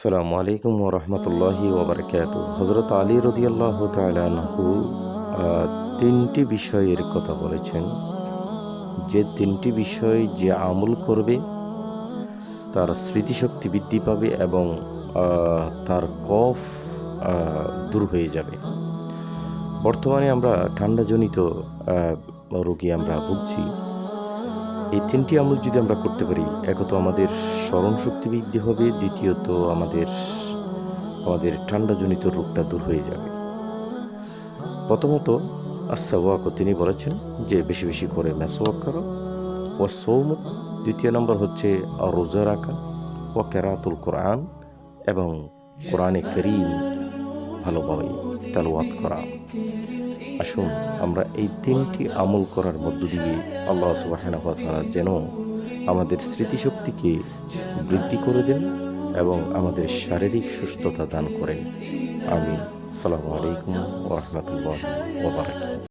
আসসালামু আলাইকুম ওয়া রাহমাতুল্লাহি ওয়া বারাকাতুহু। হযরত আলী রাদিয়াল্লাহু তাআলা আনহু আ ৩টি বিষয়ের কথা বলেছেন। যে ৩টি বিষয় যে আমল করবে তার স্মৃতিশক্তি বৃদ্ধি পাবে এবং আ তার কফ আ দূর হয়ে যাবে। বর্তমানে আমরা ঠান্ডাজনিত আ রোগে আমরা ভুগছি। এই ৩টি আমল যদি আমরা করতে পারি, একত আমাদের স্মরণশক্তি বৃদ্ধি হবে, দ্বিতীয়ত আমাদের ঠান্ডাজনিত রোগটা দূর হয়ে যাবে। প্রথমত আস-সাওয়াক, তিনি বলেছেন যে বেশি, বেশি করে মেসওয়াক করা, ওয়া সওমু, দ্বিতীয় নম্বর হচ্ছে রোজা রাখা, ওয়া কিরাআতুল কোরআন, এবং কোরআনে কারীম ভালোভাবে তেলাওয়াত করা। আসুন আমরা এই ৩টি আমল করার মধ্য দিয়ে আল্লাহ সুবহানাহু ওয়া তাআলা যেন আমাদের স্মৃতিশক্তিকে বৃদ্ধি করে দেন এবং আমাদের শারীরিক সুস্থতা দান করেন। আমিন। আসসালামু আলাইকুম ওয়া রাহমাতুল্লাহি ওয়া বারাকাতুহু।